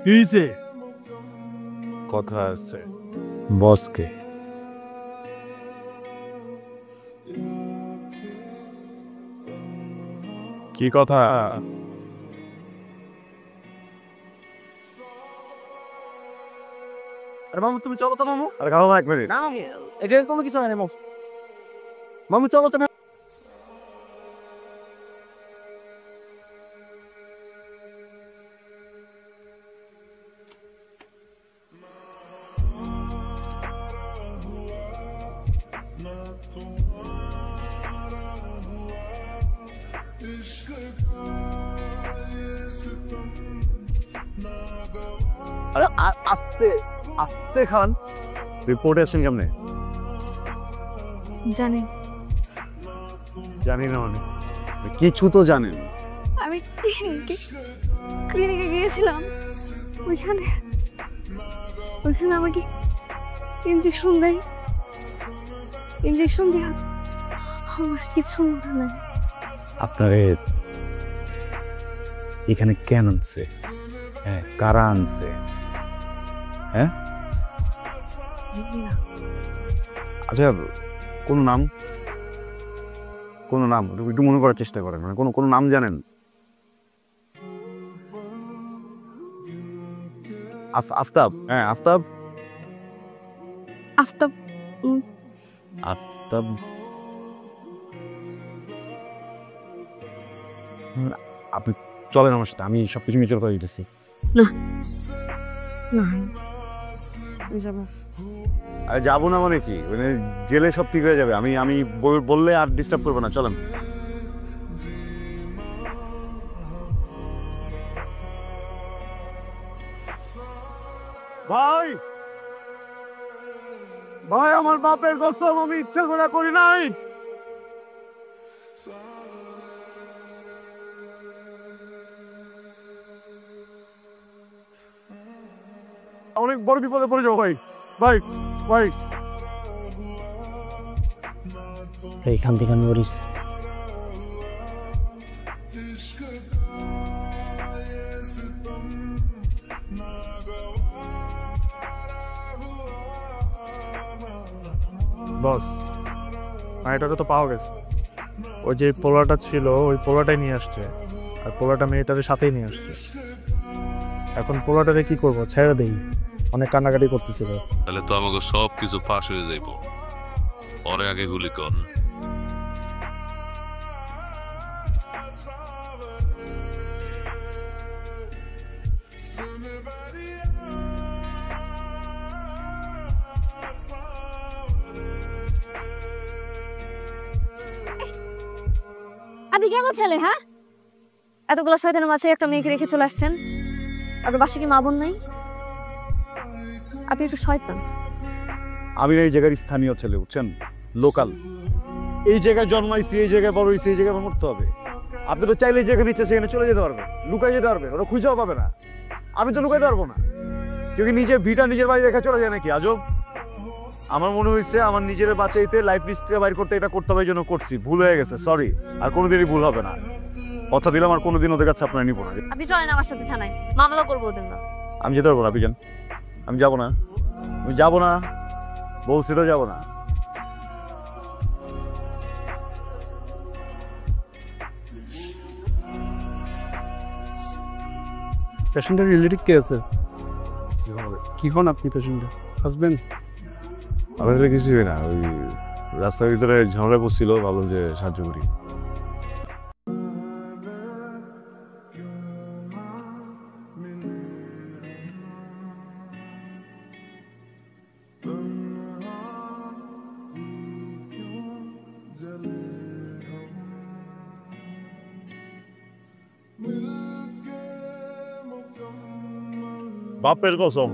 কিছে কথা আছে বসকে কি কথা? আরে মামু তুমি চলো তো মামু। আরে খাও এক মিনিট। না মামু এটা কোনো কিছু হয় না মামু। মামু চলো তো না। আরে আস্তে আস্তে খান। রিপোর্টে আসছেন কেমনে? জানেন জানি না মানে কিছু তো জানেন। আমি ক্লিনিকে গিয়েছিলাম, ওইখানে ওইখানে আমাকে ইঞ্জেকশন দেয়। ইঞ্জেকশন দেওয়া আমার কিছু মনে নাই। আপনারে এখানে কেন আনছে? হ্যাঁ, কারা আনছে? হ্যাঁ জানি না। আচ্ছা, কোনো নাম? কোনো নাম একটু মনে করার চেষ্টা করেন, মানে কোনো কোনো নাম জানেন? আফতাব? হ্যাঁ আফতাব। আফতাব। আফতাব আপনি চলেন আমার সাথে, আমি সবকিছু মিউচুয়াল করে দিতেছি। না না, আমি যাবো। আরে যাবো না মানে কি, মানে গেলে সব ঠিক হয়ে যাবে। আমি আমি বললে আর ডিস্টার্ব করবো না, চলেন। ভাই ভাই, আমার বাপের কসম, আমি ইচ্ছা করে করি নাই। অনেক বড় বিপদে পড়ে যাবো ভাই। ভাই ভাই এইখান থেকে নড়িস। বস, মেয়েটাকে তো পাওয়া গেছে। ওই যে পোলাটা ছিল ওই পোলাটাই নিয়ে আসছে, আর পোলাটা মেয়েটার সাথেই নিয়ে আসছে। এখন পোলাটারে কি করবো, ছেড়ে দেই? অনেক কান্নাকাটি করতেছিল। তাহলে তো আমাকে সব কিছু ফাঁস হয়ে যাইব। পরে আগে গুলি কর। আপনি কেমন ছেলে? হ্যাঁ, এতগুলো শয়তানের মাঝে একটা মেয়েকে রেখে চলে আসছেন। আপনার বাসায় কি মা বোন নাই? আপনি একটু শয়তান। আমি এই জায়গার স্থানীয় ছেলে, বুঝছেন, লোকাল। এই জায়গায় জন্মাইছি, এই জায়গায় বড় হয়েছি, এই জায়গায় আমার মরতে হবে। আপনি তো চাইলে যেখানে ইচ্ছে সেখানে চলে যেতে পারবেন, লুকাই যেতে পারবেন, ওরা খুঁজেও পাবে না। আমি তো লুকাইতে পারবো না। কেউ কি নিজের ভিটা নিজের বাড়ি রেখে চলে যায় নাকি? আজব। আমার মনে হয়েছে আমার নিজের বাঁচাইতে লাইফ লিস্ট থেকে বাইর করতে এটা করতে হবে, এই জন্য করছি। ভুল হয়ে গেছে, সরি। আর কোনোদিনই ভুল হবে না, কথা দিলাম। আর কোনোদিন ওদের কাছে আপনার নিবো না। আপনি চলেন আমার সাথে থানায়, মামলা করবো ওদের না। আমি যেতে পারবো না বিজন, আমি যাবো না। আমি যাবো না, বলছি তো যাবো না। পেশেন্টের রিলেটিভ কে আছে? কি হন আপনি পেশেন্টের হাজবেন্ড? আমাদের কিছুই না, ওই রাস্তার ভিতরে ঝামেলা বসছিল, ভাবলাম যে সাহায্য করি। বাপের কসম,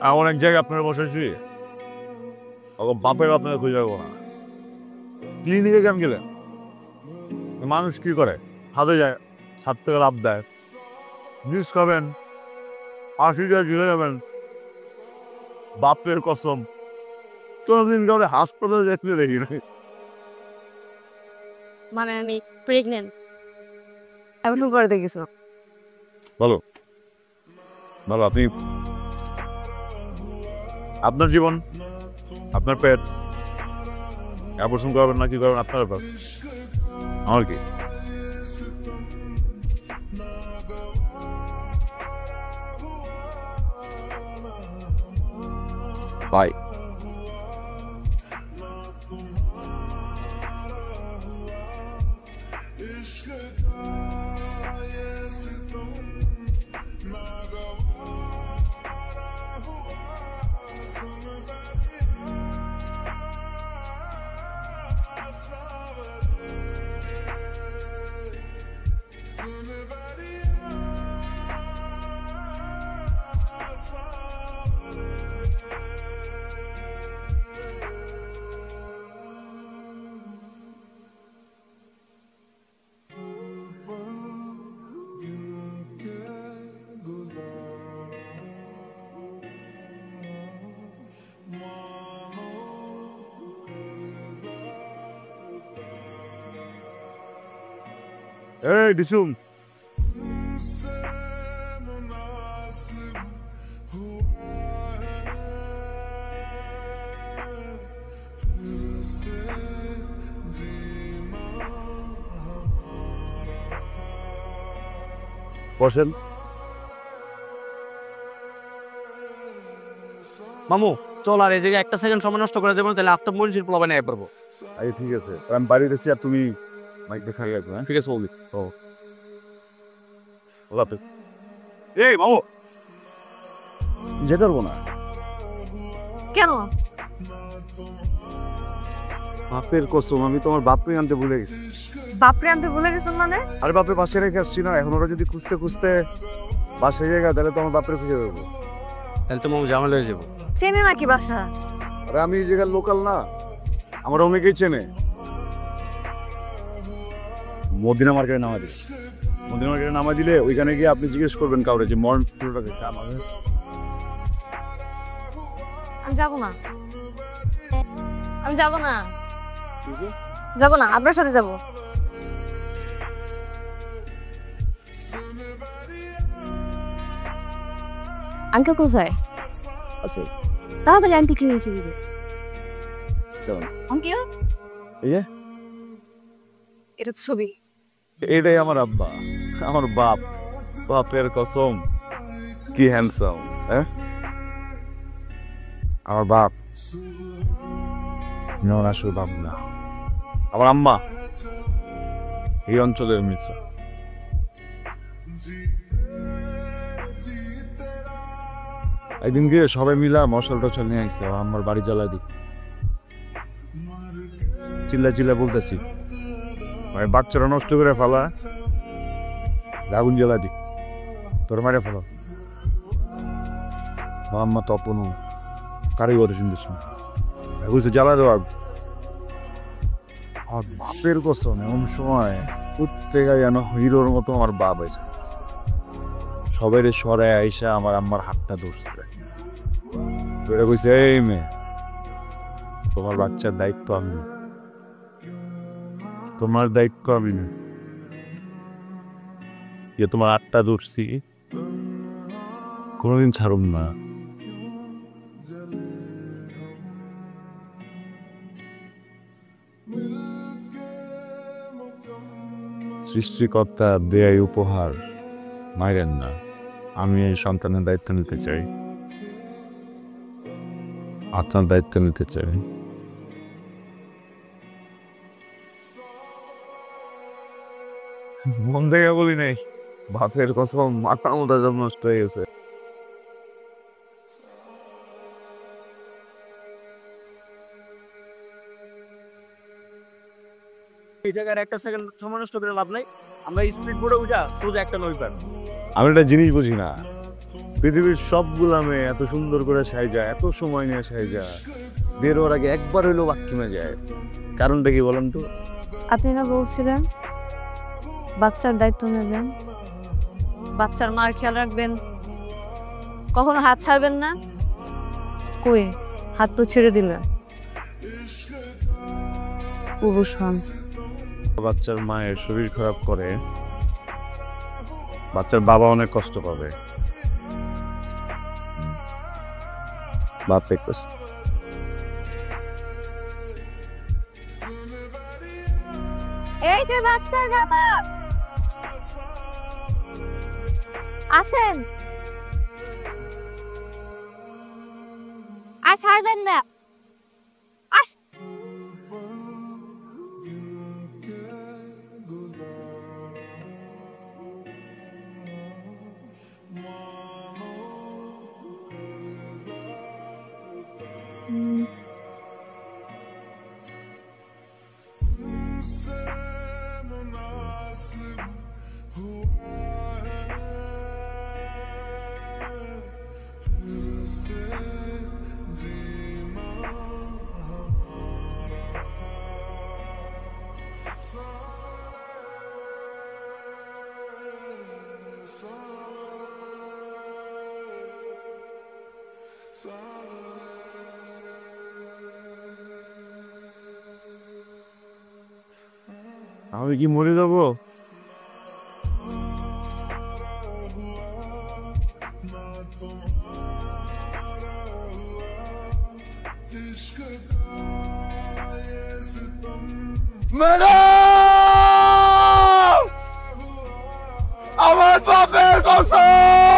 এমন এক জায়গায় আপনারা বসেছি, বাপের আপনারা খুঁজে পাবো না। ক্লিনিকে কেমন গেলেন? মানুষ কি করে, হাতে যায়, ছাদ থেকে লাভ দেয়, নিউজ খাবেন, 80 ঝুলে যাবেন। বাপের কসম, কোনোদিন কাউরে হাসপাতালে দেখতে দেখি না। মানে আমি প্রেগনেন্ট, এখন করে দেখেছো? বলো, ভালো। আপনি আপনার জীবন, আপনার পেট অপারেশন করবেন না কি করবেন আপনার ব্যাপার, আমার কি? বাই। এই ডিসুম, বসেন। মামু চল, আর এই জায়গায় একটা সেকেন্ড সময় নষ্ট করে যাবো, তাহলে আফতাব মনীষীর পোলা বানিয়ে পারবো। আচ্ছা ঠিক আছে, আমি বাড়ি গেছি আর তুমি মাইকটা খাইয়ে রাখবো। হ্যাঁ ঠিক আছে বলবি। ও ওলাতে এই মামু যেতে পারবো না। কেন? বাপের কসম, আমি তোমার বাপকে আনতে ভুলে গেছি। বাপরে আনতে ভুলে গেছেন মানে? আরে বাপের পাশে রেখে আসছি না, এখন ওরা যদি খুঁজতে খুঁজতে বাসে জায়গা, তাহলে তো আমার বাপের খুঁজে পাবো। তাহলে তো মামু ঝামেলা হয়ে যাবো। চেনে নাকি বাসা? আরে আমি এই জায়গার লোকাল না, আমার অনেকেই চেনে। মদিনা মার্কেটে নামা দিলে, মদিনা মার্কেটে নামা দিলে ওইখানে গিয়ে আপনি জিজ্ঞেস করবেন কাউরে যে মর্ন পুরোটাকে আমাদের। আমি যাবো না, আমি যাবো না, যাবো না, আপনার সাথে যাবো। আঙ্কেল কোথায়? আচ্ছা তাড়াতাড়ি আন্টি কি হয়েছে? চলুন। আঙ্কেল এই যে এটা তো ছবি। এটাই আমার আব্বা, আমার বাপ। বাপের কসম কি হ্যান্ডসাম। হ্যাঁ আমার বাপ নন, আসল বাপ না। আমার আম্মা এই অঞ্চলের মিত্র। একদিন গিয়ে সবাই মিলা মশাল টশাল নিয়ে আসছে, আমার বাড়ি জ্বালা দিই। চিল্লা চিল্লা বলতেছি, মানে বাচ্চারা নষ্ট করে ফেলা, আগুন জ্বালা দি, তোর মারে ফেলো। আম্মা তপন কারিগরি শুনতেছ, বুঝতে জ্বালা দেওয়া। আর বাপের কসম এমন সময় প্রত্যেকে যেন হিরোর মতো আমার বাপ এসে সবাই সরাই আইসা আমার আম্মার হাতটা ধরছে। কইছে, এই মেয়ে, তোমার বাচ্চার দায়িত্ব আমি, তোমার দায়িত্ব আমি না। তোমার হাতটা ধরছি, কোনোদিন ছাড়ুম না। সৃষ্টিকর্তা দেয় উপহার, মাইরেন না। আমি এই সন্তানের দায়িত্ব নিতে চাই, আপনার দায়িত্ব নিতে চাই। মন থেকে বলি নাই, ভাতের কসম মাথার মধ্যে সব নষ্ট হয়ে গেছে। এই জায়গায় একটা সেকেন্ড সময় নষ্ট করে লাভ নাই, আমরা স্পিড বোর্ডে উঠা সোজা একটা নই পার। আমি একটা জিনিস বুঝি না, পৃথিবীর সবগুলা মেয়ে এত সুন্দর করে সাইজা, এত সময় নিয়ে সাইজা, বের হওয়ার আগে একবার হইলেও বাথরুমে যায়, কারণটা কি বলেন তো? আপনি না বলছিলেন বাচ্চার দায়িত্ব নেবেন, বাচ্চার মার খেয়াল রাখবেন, কখনো হাত ছাড়বেন না। কই হাত তো ছেড়ে দিলেন। বাচ্চার মায়ের শরীর খারাপ করে, বাচ্চার বাবা অনেক কষ্ট পাবে, বাপ দেখতেছে। এই যে বাচ্চার বাবা আসেন, আর ছাড়বেন না। আস আমি কি মরে যাবো? আমার বাপের কসম!